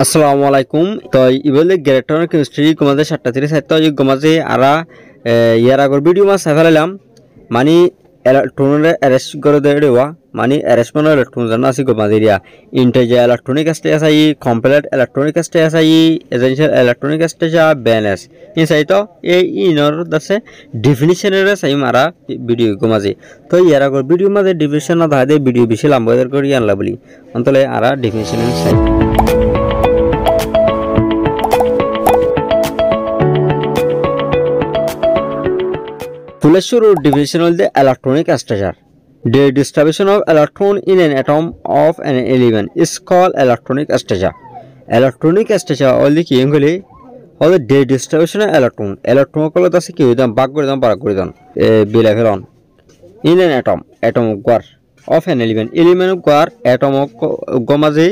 আসসালামু আলাইকুম। তো ইবলে গ্যারেটন কেমিস্ট্রি গমাজে 7:30 সাইতো ই গমাজে আরা ইয়ার আগর ভিডিও মা সাফালাম মানে ইলেকট্রনের অ্যারেস্ট করে দেওয়া মানে অ্যারেস্টমেন্ট ইলেকট্রন জানা আছে গমাজেরিয়া ইন্টিজার ইলেকট্রনিক স্টেজ আই কমপ্লিট ইলেকট্রনিক স্টেজ আই essential electronic stage balance in সাইতো এই ইনর দাসে ডেফিনিশনের সাই মারা ভিডিও গমাজে তো ইয়ার আগর ভিডিও মাঝে ডেফিনিশন না দাদে ভিডিও বেশি লম্বা করে আনলা বলি অন্তলে আরা ডেফিনিশন সাই Tuleshuru division of the electronic structure. The distribution of electron in an atom of an element is called electronic structure. Electronic structure only kiyengoli or the distribution of electron. Electron kolo dase ki udam baggoridam paragoridam bilavelon in an atom gwar of an element gwar atom gomaje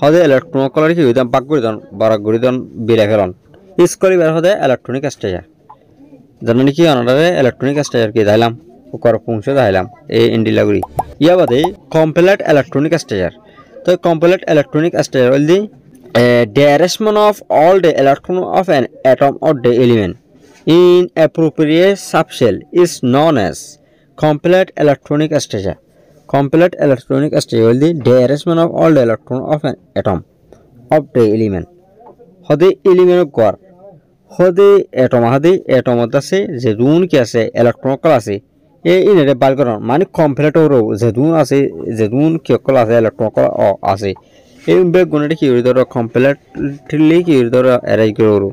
hode electron kolo ki udam baggoridam paragoridam bilavelon is called hode electronic structure. জানি কি অনারে electronic structure কি দাইলাম উপর অংশ দাইলাম এই ইন্ডিলাগুরি ইয়া বাদে complete electronic structure তো complete electronic structure hall the the arrangement of all the electron of an atom or the element in appropriate subshell is known as complete electronic structure. Complete electronic structure hall the the arrangement of all the electron of an atom of the element হদে element কর হদে atom আছে যে দুন কি আছে electron কল আছে এই ইনরে বালকরণ মানে কমপ্লিট হরো যে দুন আছে যে দুন কি কল আছে ইলেকট্রন কল আছে এই বে গুণটি কি হইতো কমপ্লিটলি কি হইতো এরাই করো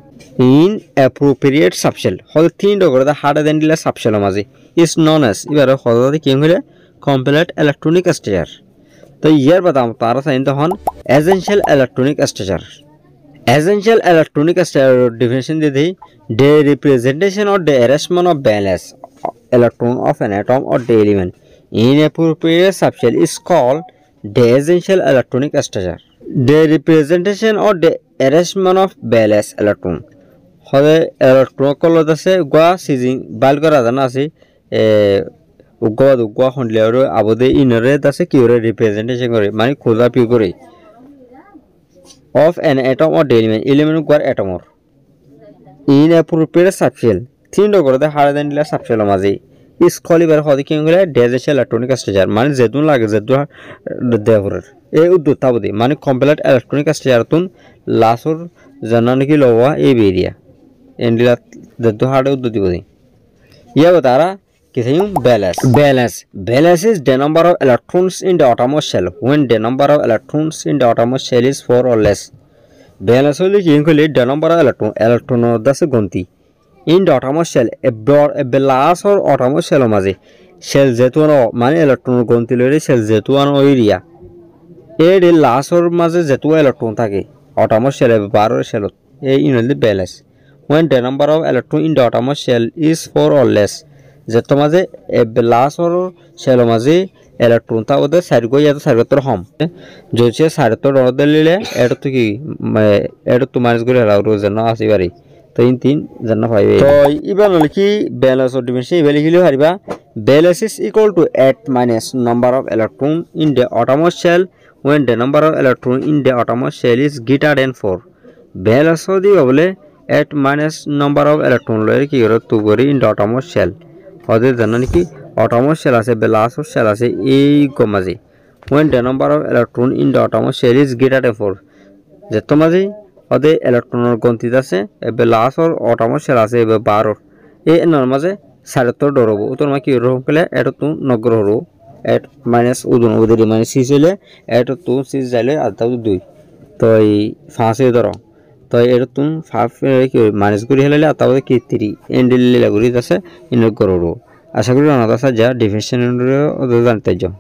ইন অ্যাপ্রোপ্রিয়েট সাবশেল হদে তিন ডগরে হার্ড দেন দিলা সাবশেল মাঝে ইজ নন এস এবারে হদে কি হইলে কমপ্লিট ইলেকট্রনিক স্ট্রাকচার তো ইয়ার বাদাম তারা সাইন তখন essential electronic structure. Essential electronic structure definition they the the representation or the arrangement of balance electron of an atom or the element in appropriate subshell is called the essential electronic structure. The representation or the arrangement of balance electron হলে electron কল আছে গা seizing বাল করা জানা আছে উগা হন্ডলে আর আবদে ইনরে আছে কি ওরে representation করে মানে খোঁজা পি করে of an atom or element gwar atom or in appropriate subshell তিন ডগরে হাড় দেন দিলা সাবশেল মাঝে is called বার হদি কি হলে essential electronic structure মানে যেদুন লাগে যেদু দেহরের এই উদ্দতা বদি মানে কমপ্লিট ইলেকট্রনিক স্ট্রাকচার তুন লাসর জানান কি লওয়া এই বেরিয়া এন্ডিলা যেদু হাড় উদ্দতি বদি ইয়া তারা Balance is the number of electrons in the outermost shell when the number of electrons in the outermost shell is 4 or less. Balance hole ki enkole the number of electron das gonti in the outermost shell a belas or outermost shell maze shell jetuano mane electron gonti lore shell jetuano area e de las or maze jetu electron thake outermost shell 12 shell e in the balance when the number of electron in the outermost shell is 4 or less যেত মাঝে বেলাসর cell মাঝে electron তা ওদের সাইরগো ইয়াতো সাইরতর হম যদি সাইরতর রদ দিলে এটা তো কি এটা তো মাইনাস করে রাও রোজ না আসিবারি তো তিন জান্ন পাইবে তো ইবান লিখি ব্যালেন্স অফ ডিমেনশন ইবা লিখিলে হারিবা balance is equal to 8 minus number of electron in the outermost shell when the number of electron in the outermost shell is greater than 4 balance দি বলে 8 মাইনাস নাম্বার অফ ইলেকট্রন লয় কি হলো two গরি in the outermost shell হদে জানেন কি outermost shell আছে বেলাসর shell আছে এই গমাজি when the number of electron in the outermost shell is greater than 4 যেত মাঝে হদে ইলেকট্রনের গন্তি আছে বেলাসর outermost shell আছে 12 এই নর মাঝে 7.5 ডরব তোর মা কি রকম কলে এটা তো নগর হরো 8 মাইনাস উদন ওদের মানে 6 হলে এটা তো 6 যাইলে আধা 2 তো এই 5 ধরো তো এটা তুমি 5 কি মাইনাস করি হলে আতাও কি 3 এন্ডিল লাগরি আছে ইন করো আশা করি অনাদাসা যা ডিফিনিশন জানতে যাও